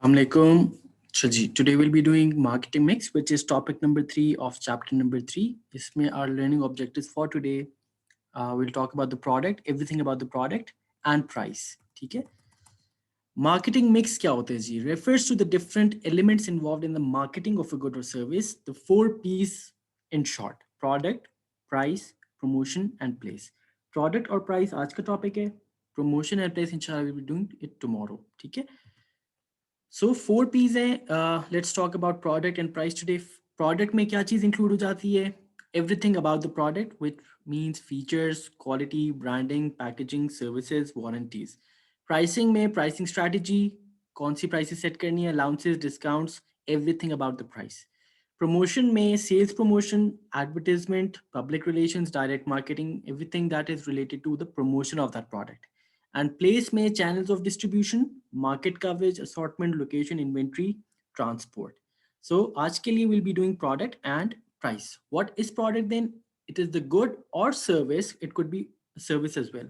Assalamualaikum. Today we'll be doing marketing mix, which is topic number 3 of chapter number 3. इसमें our learning objectives for today. We'll talk about the product, everything about the product and price. ठीक है? Marketing mix क्या होता है जी? Refers to the different elements involved in the marketing of a good or service. The 4 P's in short: product, price, promotion and place. Product और price आज का topic है. Promotion and place inshallah we'll be doing it tomorrow. ठीक है? So 4 P's हैं. Let's talk about product and price today. Product में क्या चीज़ include हो जाती है? Everything about the product, which means features, quality, branding, packaging, services, warranties. Pricing में pricing strategy, कौन सी prices set करनी है, allowances, discounts, everything about the price. Promotion में sales promotion, advertisement, public relations, direct marketing, everything that is related to the promotion of that product. And place में channels of distribution, market coverage, assortment, location, inventory, transport. So आज के लिए we'll be doing product and price. What is product then? It is the good or service. It could be a service as well,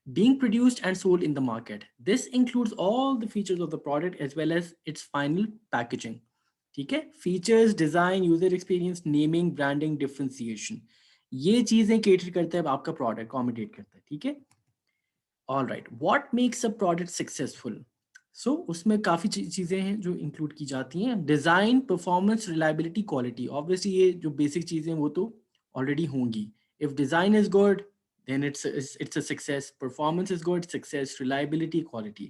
being produced and sold in the market. This includes all the features of the product as well as its final packaging. ठीक है? Features, design, user experience, naming, branding, differentiation. ये चीजें cater करता है आपका product, accommodate करता है. ठीक है? All right, what makes a product successful? So उसमें काफ़ी चीज़ें हैं जो इंक्लूड की जाती हैं. Design, performance, reliability, quality. Obviously ये जो बेसिक चीज़ें हैं वो तो ऑलरेडी होंगी. If design is good then it's a success. Performance is good, success. Reliability, quality.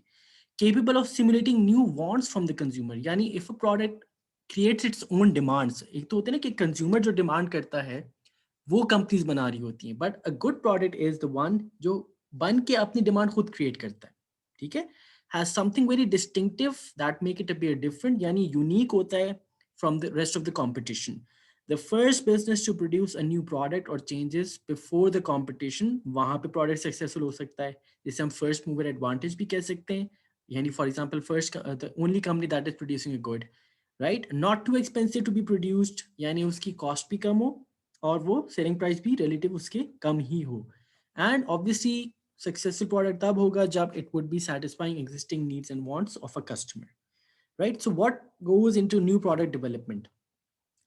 Capable of simulating new wants from the consumer. यानी if a product creates its own demands, एक तो होता है ना कि कंज्यूमर जो demand करता है वो कंपनीज बना रही होती हैं, but a good product is the one जो बन के अपनी डिमांड खुद क्रिएट करता है. ठीक है? Has something very distinctive that make it appear different, यानी यूनिक होता है from the rest of the competition. The first business to produce a new product और चेंजेस बिफोर द कंपटीशन, वहां पे प्रोडक्ट सक्सेसफुल हो सकता है, जिसे हम फर्स्ट मूवर एडवांटेज भी कह सकते हैं. यानी for example first the only company that is producing a good, right. Not to expensive to be produced, यानी उसकी कॉस्ट भी कम हो और वो सेलिंग प्राइस भी रिलेटिव उसके कम ही हो. एंड ऑब्वियसली सक्सेसफुल प्रोडक्ट तब होगा जब it would be satisfying existing needs and wants of a customer, right. So what goes into new product development?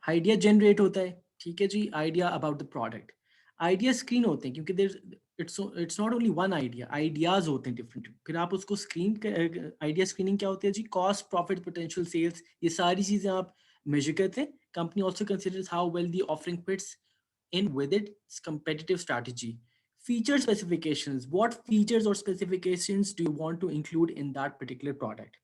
Idea generate होता है. ठीक है जी, idea about the product. Idea screen होते हैं क्योंकि there it's not only one idea, ideas होते हैं डिफरेंट. फिर आप उसको स्क्रीन, आइडिया स्क्रीनिंग क्या होती है जी? कॉस्ट, प्रॉफिट, पोटेंशियल, सेल्स, ये सारी चीजें आप मेजर करते हैं. Company also considers how well the offering fits in with its competitive strategy. Feature specifications. What features or specifications do you want to include in that particular product?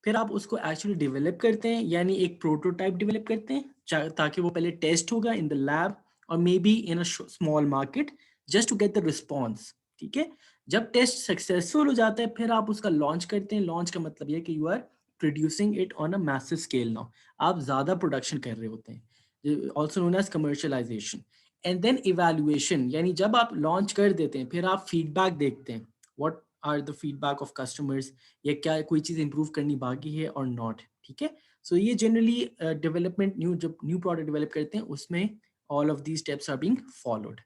फिर आप उसको actually develop करते हैं, यानी एक prototype develop करते हैं ताकि वो पहले टेस्ट होगा इन द लैब और मे be in a small market just to get the response. ठीक है? जब टेस्ट सक्सेसफुल हो जाता है फिर आप उसका लॉन्च करते हैं. लॉन्च का मतलब ये कि you are producing it on a massive scale. Now आप ज़्यादा प्रोडक्शन कर रहे होते हैं, also known as commercialisation. And then evaluation, यानी जब आप लॉन्च कर देते हैं फिर आप फीडबैक देखते हैं. What are the feedback of customers, या क्या कोई चीज़ इंप्रूव करनी बाकी है और नॉट. ठीक है? सो ये जनरली डेवलपमेंट, जब न्यू प्रोडक्ट डेवलप करते हैं उसमें all of these steps are being followed.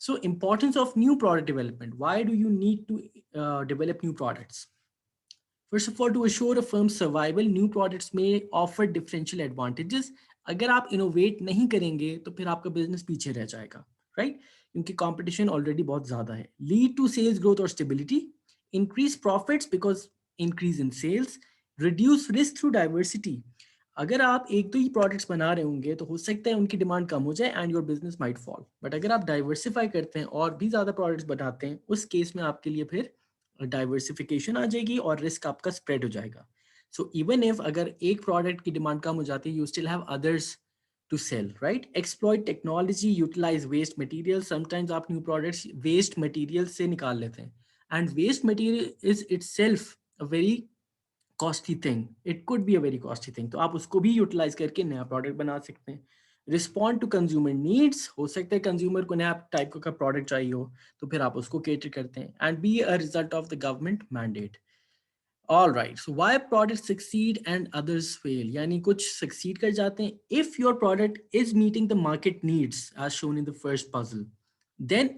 So importance of new product development. Why do you need to develop new products? First of all, to assure a firm's survival, new products may offer differential advantages. अगर आप innovate नहीं करेंगे तो फिर आपका business पीछे रह जाएगा, राइट? क्योंकि कंपटीशन ऑलरेडी बहुत ज़्यादा है. लीड टू सेल्स ग्रोथ और stability, increase profits because increase in sales, reduce risk through diversity. अगर आप एक तो ही प्रोडक्ट्स बना रहे होंगे तो हो सकता है उनकी डिमांड कम हो जाए and your business might fall. But अगर आप डाइवर्सिफाई करते हैं और भी ज़्यादा प्रोडक्ट्स बनाते हैं, उस केस में आपके लिए फिर डाइवर्सिफिकेशन आ जाएगी और रिस्क आपका स्प्रेड हो जाएगा. सो इवन इफ अगर एक प्रोडक्ट की डिमांड कम हो जाती है, you still have others to sell, right? Exploit technology, utilise waste material. Sometimes आप न्यू प्रोडक्ट्स वेस्ट मटेरियल से निकाल लेते हैं and waste material is itself a very costly thing. It could be a very costly thing, तो आप उसको भी utilise करके नया प्रोडक्ट बना सकते हैं. रिस्पॉन्ड टू कंज्यूमर नीड्स, हो सकता है कंज्यूमर को नया टाइप का प्रोडक्ट चाहिए हो तो फिर आप उसको केटर करते हैं. And be a result of the government mandate. All right, so why product succeed and others fail, यानी कुछ सक्सीड कर जाते हैं. If your product is meeting the market needs as shown in the first puzzle, then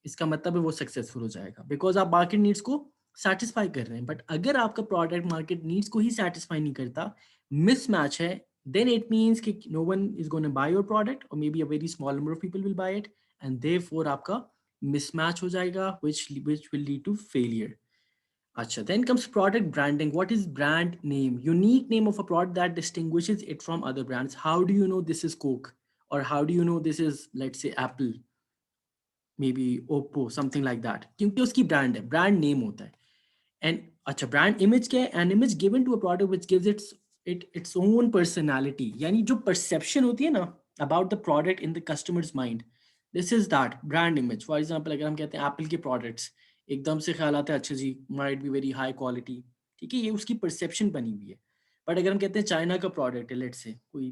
इसका मतलब है वो successful हो जाएगा बिकॉज आप मार्केट नीड्स को सेटिस्फाई कर रहे हैं, बट अगर आपका प्रोडक्ट मार्केट नीड्स को ही सेटिस्फाई नहीं करता, मिसमैच है, देन इट मीन्स कि no one is gonna buy your product और may be a very small number of people will buy it, and therefore आपका मिसमैच हो जाएगा, which will lead to failure. Acha, then comes product branding. What is brand name? Unique name of a product that distinguishes it from other brands. How do you know this is Coke? Or how do you know this is, let's say, Apple, maybe Oppo, something like that? क्योंकि उसकी brand है, brand name होता है. And अच्छा, brand image क्या है? An image given to a product which gives its own personality. यानी जो perception होती है ना about the product in the customer's mind. This is that brand image. For example, अगर हम कहते हैं Apple के products, एकदम से ख्याल आता है अच्छा जी might be very high quality. ठीक है, ये उसकी perception बनी हुई है. बट अगर हम कहते हैं चाइना का प्रोडक्ट है, लेट्स से कोई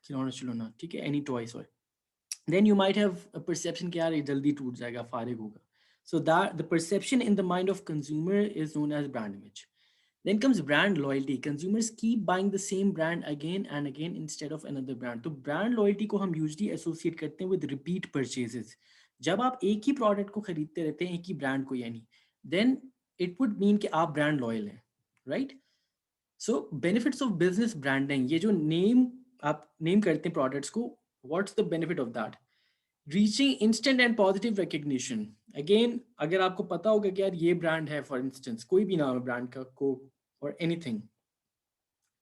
खिलौना खिलौना, ठीक है, any toys, then you might have a perception कि यार ये जल्दी टूट जाएगा, फारिग होगा. So that the perception in the mind of consumer is known as brand image. Then comes brand loyalty. Consumers keep buying the same brand again and again instead of another brand. तो brand loyalty को हम usually associate करते हैं with repeat purchases. जब आप एक ही product को खरीदते रहते हैं, एक ही brand को यानी, then it would mean कि आप brand loyal हैं, right? So benefits of business branding. ये जो name आप name करते हैं products को, what's the benefit of that? Reaching instant and positive recognition. Again अगर आपको पता होगा कि यार ये ब्रांड है, फॉर इंस्टेंस कोई भी नाम है ब्रांड का, कोक और एनीथिंग,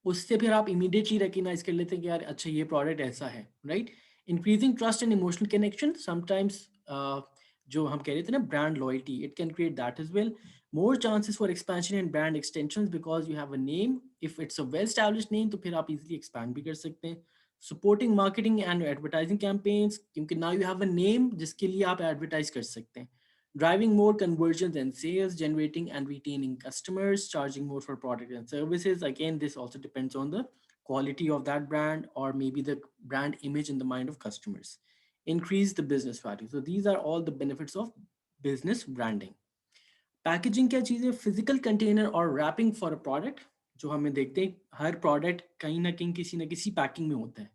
उससे फिर आप इमीडिएटली रिकग्नाइज कर लेते हैं कि यार अच्छा ये प्रोडक्ट ऐसा है, right? Increasing trust and emotional connection. Sometimes जो हम कह रहे थे ना brand loyalty, it can create that as well. More chances for expansion and brand extension because you have a name. If it's a well established name तो फिर आप easily expand भी कर सकते हैं. Supporting marketing and advertising campaigns, क्योंकि now you have a name जिसके लिए आप एडवर्टाइज कर सकते हैं. Driving more conversions and sales, generating and retaining customers, charging more for products and services. Again, this also depends on the quality of that brand or maybe the brand image in the mind of customers. Increase the business value. So these are all the benefits of business branding. Packaging क्या चीज़ है? Physical container or wrapping for a product. जो हमें देखते हैं हर product कहीं ना किसी packing में होता है.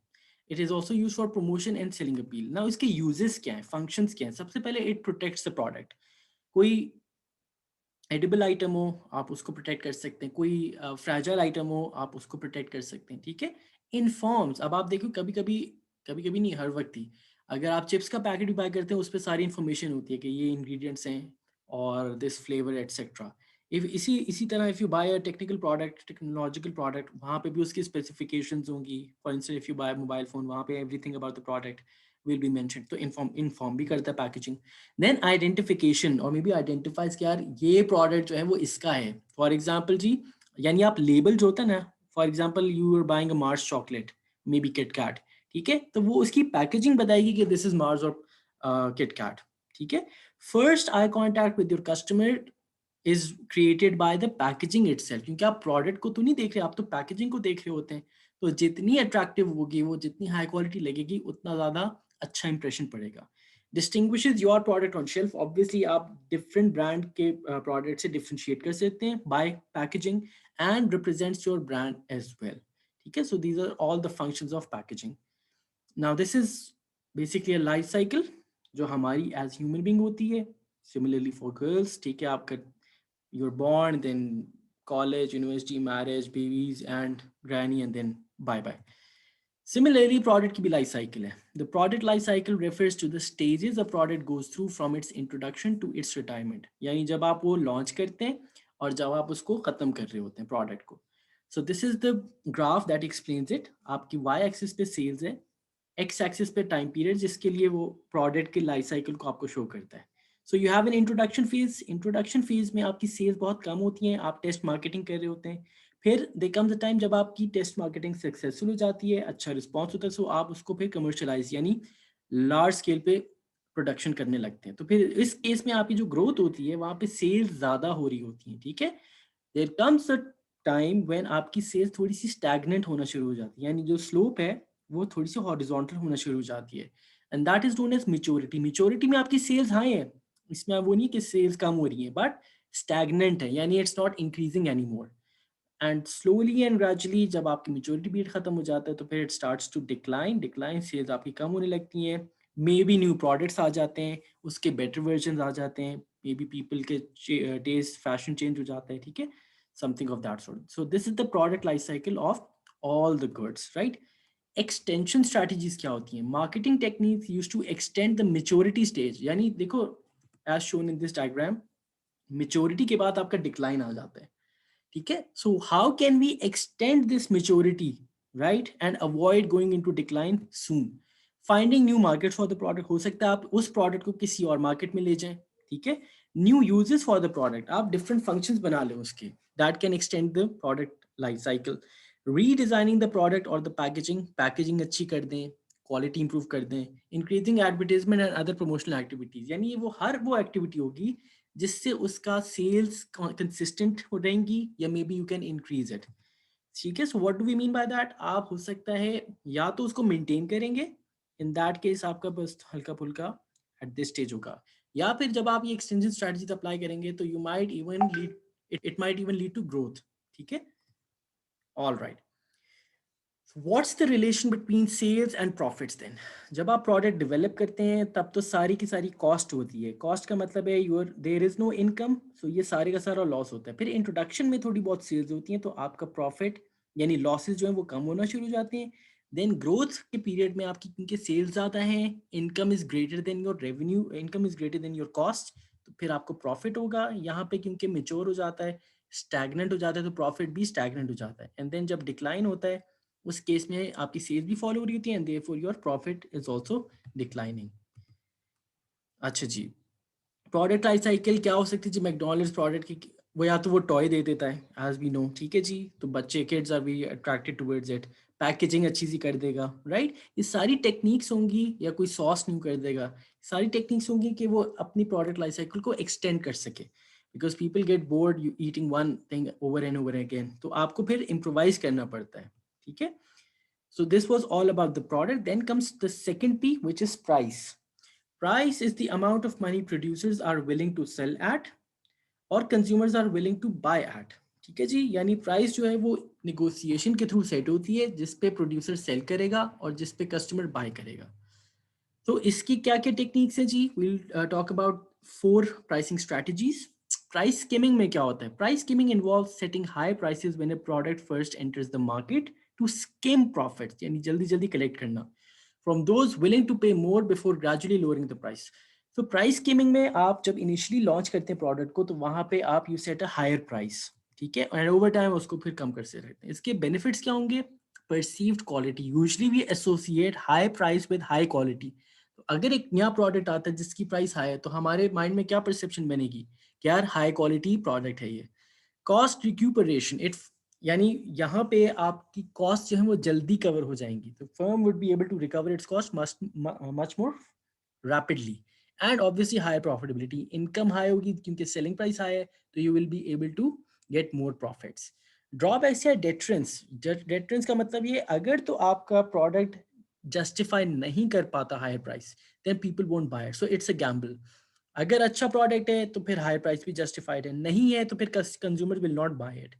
It is also use for promotion and selling appeal. ना इसके यूजेस क्या हैं, फंक्शंस क्या हैं? सबसे पहले इट प्रोटेक्ट्स द प्रोडक्ट. कोई एडिबल आइटम हो आप उसको प्रोटेक्ट कर सकते हैं, कोई फ्रैजाइल आइटम हो आप उसको प्रोटेक्ट कर सकते हैं, ठीक है. इन्फॉर्म्स, अब आप देखो कभी कभी नहीं, हर वक्त ही अगर आप चिप्स का पैकेट भी बाय करते हैं उस पर सारी इन्फॉर्मेशन होती है कि ये इंग्रेडिएंट्स हैं और दिस फ्लेवर एटसेट्रा. इफ इसी तरह if you buy a technical product, technological product, वहाँ पे भी उसकी स्पेसिफिकेशंस होंगी. For instance if you buy mobile phone, वहाँ पे everything about the product will be mention. तो इन्फॉर्म भी करता है पैकेजिंग. देन आइडेंटिफिकेशन और मे बी आइडेंटिफाइज कि यार ये प्रोडक्ट जो है वो इसका है. फॉर एग्जाम्पल जी, यानी आप लेबल जो होता है ना, for example you are buying a Mars chocolate, maybe Kit Kat, ठीक है, तो वो उसकी पैकेजिंग बताएगी कि दिस इज मार्स और किट कैट, ठीक है. First eye contact with your customer is created by the packaging itself, क्योंकि आप प्रोडक्ट को तो नहीं देख रहे, आप तो पैकेजिंग को देख रहे होते हैं. तो जितनी अट्रैक्टिव होगी वो, जितनी हाई क्वालिटी लगेगी, उतना ज़्यादा अच्छा इंप्रेशन पड़ेगा. Distinguishes your product on shelf. Obviously आप डिफरेंट ब्रांड के प्रोडक्ट से डिफ्रेंशिएट कर सकते हैं by packaging and represents your brand as well, ठीक है. So these are all the functions of packaging. Now this is basically a life cycle जो हमारी एज ह्यूमन बीइंग होती है. सिमिलरली फॉर गर्ल्स, ठीक है, आपका you're born, then college, university, marriage, babies, and granny, and then bye bye. Similarly, product की भी life cycle है. The product life cycle refers to the stages a product goes through from its introduction to its retirement. यानी जब आप वो launch करते हैं और जब आप उसको ख़त्म कर रहे होते हैं product को. So this is the graph that explains it. आपकी y axis पे sales है, x axis पे time period जिसके लिए वो product के life cycle को आपको show करता है. So you have an introduction phase. Introduction phase में आपकी सेल्स बहुत कम होती हैं, आप टेस्ट मार्केटिंग कर रहे होते हैं. फिर दे कम्स अ टाइम जब आपकी टेस्ट मार्केटिंग सक्सेसफुल हो जाती है, अच्छा रिस्पॉन्स होता है, सो आप उसको फिर कमर्शलाइज यानी लार्ज स्केल पे प्रोडक्शन करने लगते हैं. तो फिर इस केस में आपकी जो ग्रोथ होती है वहाँ पे सेल्स ज़्यादा हो रही होती हैं, ठीक है. There comes a time when आपकी सेल्स थोड़ी सी स्टैग्नेंट होना शुरू हो जाती है, यानी जो स्लोप है वो थोड़ी सी हॉरिजॉन्टल होना शुरू हो जाती है. And that is known as maturity. Maturity में आपकी सेल्स हाई है, इसमें वो नहीं कि सेल्स कम हो रही है, बट स्टैग्नेंट है, यानी it's not increasing any more. And slowly and gradually जब आपकी मेच्योरिटी पीरियड खत्म हो जाता है तो फिर it starts to decline sales आपकी कम होने लगती हैं. मे बी न्यू प्रोडक्ट्स आ जाते हैं, उसके बेटर वर्जन आ जाते हैं, मे बी पीपल के टेस्ट फैशन चेंज हो जाता है, ठीक है, something of that sort. So this is the product life cycle of all the goods, right. Extension strategies क्या होती हैं? Marketing techniques use to extend the maturity stage. यानी देखो, as shown in this diagram, maturity के बाद आपका decline आ जाता है, ठीक है. So how can we extend this maturity, right, and avoid going into decline soon? Finding new market for the product. हो सकता है आप उस प्रोडक्ट को किसी और मार्केट में ले जाएं, ठीक है. New uses for the product, आप डिफरेंट फंक्शंस बना लें उसके, that can extend the product life cycle. Redesigning the product और द पैकेजिंग, पैकेजिंग अच्छी कर दें, क्वालिटी इंप्रूव कर दें. Increasing advertisement and other promotional activities, यानी ये वो हर वो एक्टिविटी होगी जिससे उसका सेल्स कंसिस्टेंट हो रहेंगी, या maybe you can increase it, ठीक है. So what do we mean by that? आप हो सकता है या तो उसको मेंटेन करेंगे, इन दैट केस आपका बस हल्का फुल्का एट दिस स्टेज होगा, या फिर जब आप ये एक्सटेंशन स्ट्रेटजी अप्लाई करेंगे तो you might even lead, it might even lead to growth, ठीक है. All right. What's the relation between sales and profits then? जब आप प्रोडक्ट डेवलप करते हैं तब तो सारी की सारी कॉस्ट होती है. कॉस्ट का मतलब है your there is no income, so ये सारे का सारा लॉस होता है. फिर इंट्रोडक्शन में थोड़ी बहुत सेल्स होती हैं तो आपका प्रॉफिट यानी लॉसेस जो है वो कम होना शुरू हो जाते हैं. देन ग्रोथ के पीरियड में आपकी क्योंकि सेल्स ज़्यादा हैं, income is greater then your revenue, income is greater then your cost, तो फिर आपको प्रॉफिट होगा. यहाँ पे क्योंकि मेच्योर हो जाता है, स्टैगनेंट हो जाता है, तो प्रॉफिट भी स्टैगनेंट हो जाता है. एंड देन जब डिक्लाइन होता है उस केस में आपकी सेल्स भी फॉलो हो रही होती है, and therefore your profit is also declining. अच्छा जी, प्रोडक्ट लाइफ साइकिल क्या हो सकती है जी? मैकडॉनल्ड्स प्रोडक्ट की वो या तो वो टॉय दे देता है, एज वी नो, ठीक है जी, तो बच्चे kids are we attracted towards it. Packaging अच्छी सी कर देगा, राइट. ये सारी टेक्निक्स होंगी, या कोई सॉस न्यू कर देगा, सारी टेक्निक्स होंगी कि वो अपनी प्रोडक्ट लाइफ साइकिल को एक्सटेंड कर सके, because people get bored you eating one thing over and over again, तो आपको फिर इम्प्रोवाइज करना पड़ता है, ठीक है. So this was all about the product. Then comes the second P, which is price. Price is the amount of money producers are willing to sell at और consumers are willing to buy at. ठीक है जी, यानी price जो है वो negotiation के through set होती है, जिस पे प्रोड्यूसर सेल करेगा और जिस पे कस्टमर बाय करेगा. तो इसकी क्या क्या टेक्निक्स है जी? Will talk about 4 pricing strategies. Price skimming में क्या होता है? Price skimming involve setting high prices when a product first enters the market to skim profits, यानी जल्दी जल्दी कलेक्ट करना फ्रॉम दोज विलिंग टू पे मोर before gradually lowering the price. तो प्राइस स्कीमिंग में आप जब इनिशियली लॉन्च करते हैं प्रोडक्ट को, तो वहां पे आप you set a higher price, ठीक है, एंड ओवर टाइम उसको फिर कम करते रहते हैं. इसके बेनिफिट्स क्या होंगे? Perceived quality, usually we associate high price with high quality. तो अगर एक नया प्रोडक्ट आता है जिसकी प्राइस हाई है, तो हमारे माइंड में क्या परसेप्शन बनेगी कि यार हाई क्वालिटी प्रोडक्ट है ये. कॉस्ट रिक्यूपरेशन, इट यानी यहाँ पे आपकी कॉस्ट जो है वो जल्दी कवर हो जाएंगी, तो firm would be able to recover its cost much more rapidly. And obviously high profitability, income high होगी क्योंकि सेलिंग प्राइस हाई है, तो you will be able to get more profits. Drawbacks या डेटरेंस, डेटरेंस का मतलब ये, अगर तो आपका प्रोडक्ट जस्टिफाई नहीं कर पाता higher price, then people won't buy it, so it's a gamble. अगर अच्छा प्रोडक्ट है तो फिर हाई प्राइस भी जस्टिफाइड है, नहीं है तो फिर consumer will not buy it.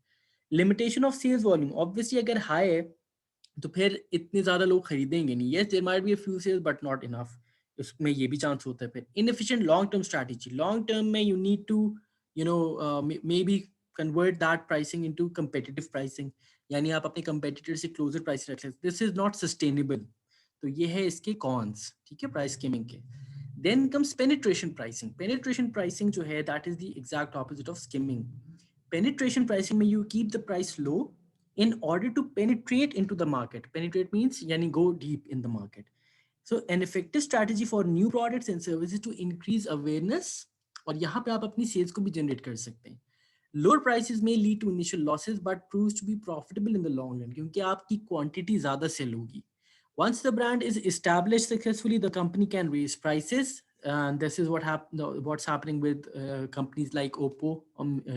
Limitation of sales volume, obviously अगर हाई है तो फिर इतने ज्यादा लोग खरीदेंगे नहीं. Yes there might be a few sales but not enough, उसमें ये भी चांस होता है. फिर inefficient long term strategy, long term में you need to you know maybe convert that pricing into competitive pricing, यानी आप अपने कंपेटिटर से क्लोजर प्राइस रख सकते. This is not sustainable. तो ये है इसके कॉन्स, ठीक है, प्राइस स्कीमिंग के. Then comes penetration pricing. Penetration pricing जो है that is the exact opposite of skimming. Penetration pricing में you keep the price low in order to penetrate into the market. Penetrate means yani go deep in the market. So an effective strategy for new products and services to increase awareness, और यहाँ पे आप अपनी sales को भी generate कर सकते हैं. लोअर प्राइसेस में lead to initial losses but proves to be profitable in the long run, क्योंकि आपकी क्वांटिटी ज्यादा सेल होगी. Once the brand is established successfully, the company can raise prices. And this is what's happening with companies like Oppo,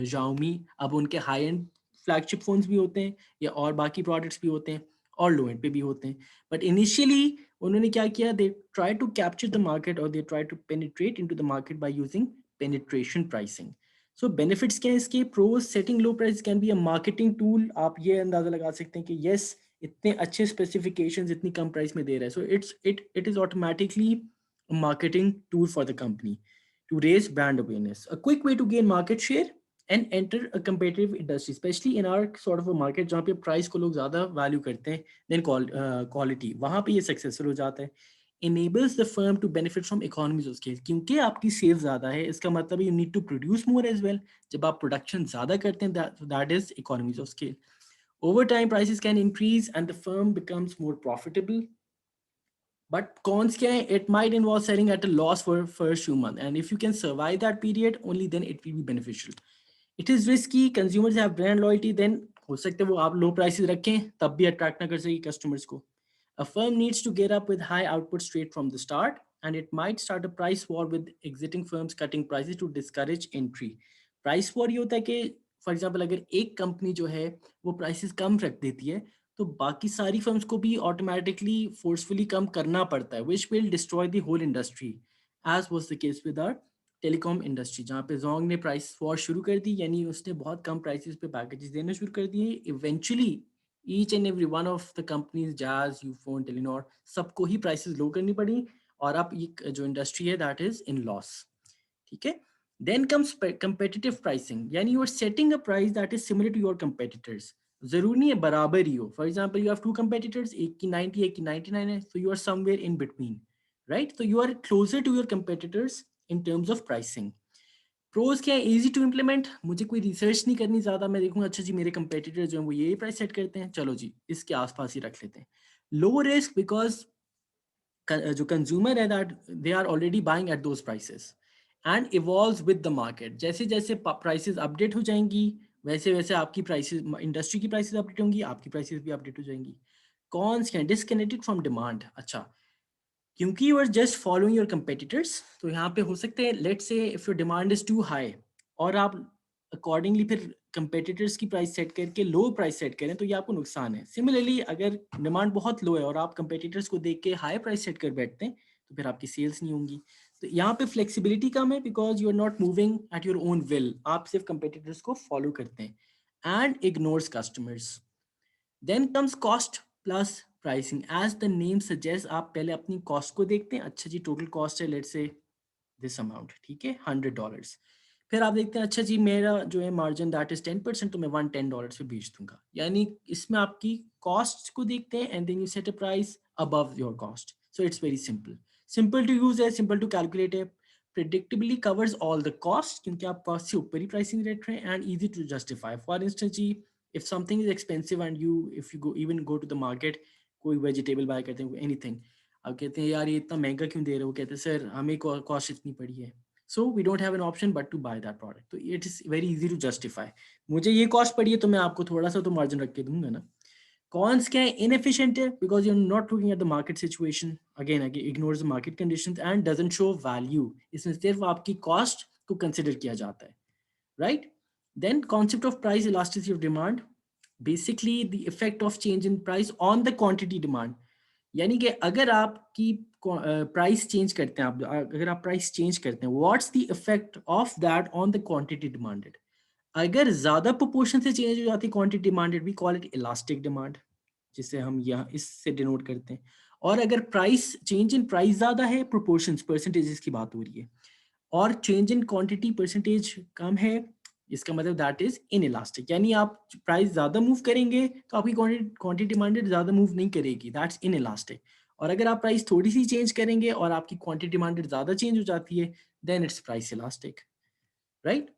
Xiaomi. अब उनके high end flagship phones भी होते हैं, या और बाकी products भी होते हैं, और low end पे भी होते हैं. But initially उन्होंने क्या किया? They try to capture the market, or they try to penetrate into the market by using penetration pricing. So benefits क्या है इसके? Pros: setting low price can be a marketing tool. आप ये अंदाजा लगा सकते हैं कि yes, इतने अच्छे स्पेसिफिकेशंस इतनी कम प्राइस में दे रहा है, so it is automatically marketing tool for the company. to raise brand awareness. A quick way to gain market share and enter a competitive industry, especially in our sort of a market जहाँ पे price को लोग ज़्यादा value करते हैं than quality, वहाँ पे ये successful हो जाता है. Enables the firm to benefit from economies of scale. क्योंकि आपकी sales ज़्यादा है, इसका मतलब you need to produce more as well. जब आप production ज़्यादा करते हैं, that is economies of scale. Over time, prices can increase and the firm becomes more profitable. But cons क्या है? It might involve selling at a loss for first few months. And if you can survive that period, only then it will be beneficial. It is risky. Consumers have brand loyalty. Then हो सकता है वो आप low prices रखें तब भी attract ना कर सके customers को. A firm needs to get up with high output straight from the start, and it might start a price war with exiting firms cutting prices to discourage entry. Price war ये होता है कि for example अगर एक company जो है वो prices कम रख देती है तो बाकी सारी फर्म्स को भी ऑटोमेटिकली फोर्सफुली कम करना पड़ता है which will destroy the whole industry as was the case with our telecom industry जहाँ पे जोंग ने प्राइस वॉर शुरू कर दी यानी उसने बहुत कम प्राइसेस पे पैकेजेस देना शुरू कर दिए eventually each and every one of the companies जाज यूफोन टेलीनॉर सबको ही प्राइसेस लो करनी पड़ी और अब ये जो इंडस्ट्री है दैट इज इन लॉस ठीक है देन कम्स competitive pricing यानी you are setting a price that is similar to your competitors जरूरी नहीं है बराबर ही हो for example you have two competitors एक की 90 एक की 99 है so you are somewhere in between right so you are closer to your competitors in terms of pricing pros क्या है इजी टू इम्प्लीमेंट मुझे कोई रिसर्च नहीं करनी ज्यादा मैं देखूंगा अच्छा जी मेरे कंपेटिटर जो है वो यही प्राइस सेट करते हैं चलो जी इसके आसपास ही रख लेते हैं लो रिस्क बिकॉज जो कंज्यूमर है that they are already buying at those prices and evolve with the market जैसे जैसे प्राइसेस अपडेट हो जाएंगी वैसे वैसे आपकी प्राइसेस इंडस्ट्री की प्राइसेस अपडेट होंगी आपकी प्राइसेस भी अपडेट हो जाएंगी cons can disconnected from demand अच्छा क्योंकि you are just following your competitors तो यहाँ पे हो सकते हैं let's say if your demand is to high और आप अकॉर्डिंगली फिर कंपेटिटर्स की प्राइस सेट करके लो प्राइस सेट करें तो ये आपको नुकसान है सिमिलरली अगर डिमांड बहुत लो है और आप कंपेटिटर्स को देख के हाई प्राइस सेट कर बैठते हैं तो फिर आपकी सेल्स नहीं होंगी तो यहाँ पे फ्लेक्सिबिलिटी कम है because you are not moving at your own will आप सिर्फ कंपेटिटर्स को फॉलो करते हैं and ignores customers then comes cost plus pricing as the name suggest आप पहले अपनी कॉस्ट को देखते हैं अच्छा जी टोटल कॉस्ट है लेट से दिस अमाउंट ठीक है $100 फिर आप देखते हैं अच्छा जी मेरा जो है मार्जिन दैट इज 10% तो मैं $110 पे बेच दूंगा यानी इसमें आपकी कॉस्ट को देखते हैं and then you set a price above your cost so it's very simple to use है सिंपल टू कैलकुलेट है predictably covers all the costs क्योंकि आप कॉस्ट से ऊपर ही प्राइसिंग रेट रहे हैं and easy to justify for instance जी if something is expensive and you if you go to the market कोई वेजिटेबल बाय करते हैं एनीथिंग अब कहते हैं यार ये इतना महंगा क्यों दे रहे हो कहते हैं सर हमें कॉस्ट इतनी पड़ी है so we don't have an option but to buy that product तो it is very easy to justify मुझे ये कॉस्ट पड़ी है तो मैं आपको थोड़ा सा तो मार्जिन रख के दूंगा ना कॉन्स क्या है इनएफिशिएंट है because you are not looking at the market situation again ignores the market conditions and doesn't show value इसमें सिर्फ आपकी कॉस्ट को कंसिडर किया जाता है right then concept of price elasticity of demand basically the effect of change in price on the quantity demand यानी कि अगर आपकी प्राइस चेंज करते हैं आप अगर आप प्राइस चेंज करते हैं what's the effect of that on the quantity demanded अगर ज्यादा प्रोपोर्शन से चेंज हो जाती है quantity demanded we call it elastic demand जिसे हम यहाँ इससे डिनोट करते हैं और अगर प्राइस चेंज इन प्राइस ज्यादा है प्रोपोर्शंस परसेंटेजेस की बात हो रही है और चेंज इन क्वांटिटी परसेंटेज कम है इसका मतलब दैट इज इन इलास्टिक यानी आप प्राइस ज्यादा मूव करेंगे तो आपकी क्वांटिटी डिमांडेड ज्यादा मूव नहीं करेगी दैट्स इन इलास्टिक और अगर आप प्राइस थोड़ी सी चेंज करेंगे और आपकी क्वांटिटी डिमांडेड ज्यादा चेंज हो जाती है then it's price elastic right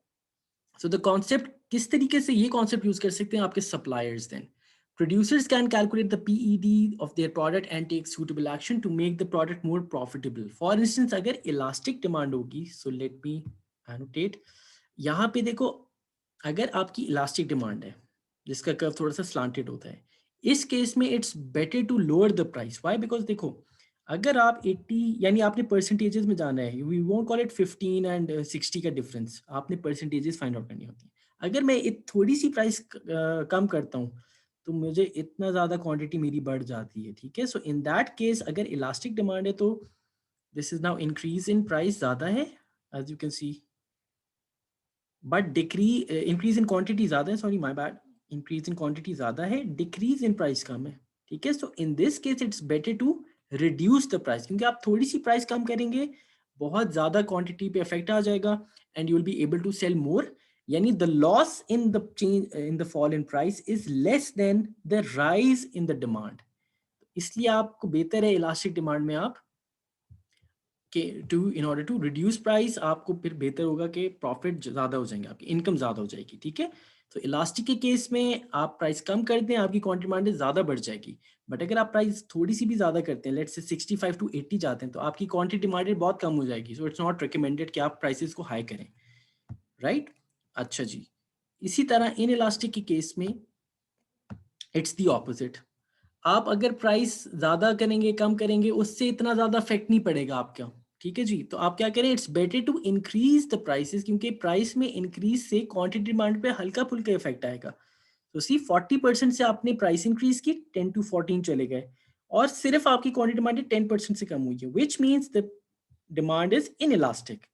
so the concept किस तरीके से ये कॉन्सेप्ट यूज कर सकते हैं आपके suppliers then producers can calculate the PED of their product and take suitable action to make the product more profitable for instance अगर elastic demand होगी so let me annotate यहाँ पे देखो अगर आपकी इलास्टिक डिमांड है जिसका कर्व थोड़ा सा स्लांटेड होता है इस केस में it's better to lower the price why because देखो अगर आप 80 यानी आपने परसेंटेजेस में जाना है we won't call it 15 and 60 का डिफरेंस आपने परसेंटेजेस फाइंड आउट करनी होती है अगर मैं थोड़ी सी प्राइस कम करता हूँ तो मुझे इतना ज़्यादा क्वांटिटी मेरी बढ़ जाती है ठीक है सो इन दैट केस अगर इलास्टिक डिमांड है तो this is now increase in price ज़्यादा है as you can see but increase in quantity ज़्यादा है sorry my bad increase in quantity ज़्यादा है डिक्रीज इन प्राइस कम है ठीक है so in this case it's better to reduce the price क्योंकि आप थोड़ी सी प्राइस कम करेंगे बहुत ज़्यादा क्वांटिटी पे इफेक्ट आ जाएगा and you will be able to sell more, यानी the loss in the change in the fall in price is less than the rise in the demand. इसलिए आपको बेहतर है इलास्टिक डिमांड में आप कि to in order to reduce price, आपको फिर बेहतर होगा कि प्रॉफिट ज़्यादा हो जाएंगे, आपकी इनकम ज़्यादा हो जाएगी। ठीक है, तो इलास्टिक के केस में आप प्राइस कम कर दें, आपकी क्वांटिटी डिमांड ज़्यादा बढ़ जाएगी। बट अगर आप प्राइस थोड़ी सी भी ज़्यादा करते हैं, लेट्स से 65 to 80 जाते हैं, तो आपकी क्वांटिटी डिमांड बहुत कम हो जाएगी। सो इट्स नॉट रिकमेंडेड कि आप प्राइसेस को हाई करें, राइट। अच्छा जी, इसी तरह इन इलास्टिक के केस में इट्स दी ऑपोजिट। आप अगर प्राइस ज़्यादा करेंगे कम करेंगे, उससे इतना ज़्यादा इफेक्ट नहीं पड़ेगा आपका। ठीक है जी, तो आप क्या करें, it's better to increase the prices, क्योंकि प्राइस में इंक्रीज से क्वांटिटी डिमांड पे हल्का फुल्का इफेक्ट आएगा। तो सी 40% से आपने प्राइस इंक्रीज की, 10 to 14 चले गए, और सिर्फ आपकी क्वांटिटी डिमांड 10% से कम हुई है, which means the demand is in elastic.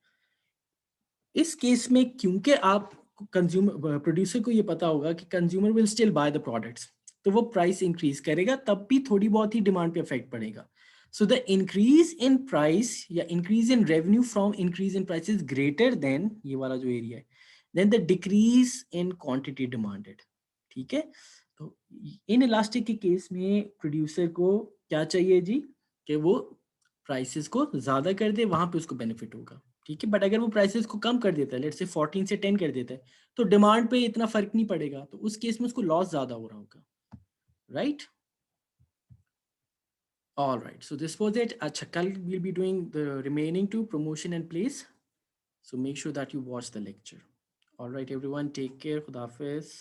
इस केस में क्योंकि आप कंज्यूमर प्रोड्यूसर को ये पता होगा कि consumer will still by the products, तो वो प्राइस इंक्रीज करेगा, तब भी थोड़ी बहुत ही डिमांड पे इफेक्ट पड़ेगा। So the increase in price या increase in revenue from increase in price is greater than, ये वाला जो एरिया है, than the decrease in quantity demanded. ठीक है, तो इन इलास्टिक के केस में प्रोड्यूसर को क्या चाहिए जी, कि वो प्राइसेस को ज्यादा कर दे, वहां पे उसको बेनिफिट होगा। ठीक है, बट अगर वो प्राइसेस को कम कर देता है, लेट्स से 14 से 10 कर देता है, तो डिमांड पे इतना फर्क नहीं पड़ेगा, तो उस केस में उसको लॉस ज्यादा हो रहा होगा, right. All right, so this was it. अच्छा, कल we'll be doing the remaining two, promotion and place, so make sure that you watch the lecture. All right everyone, take care, khuda hafiz.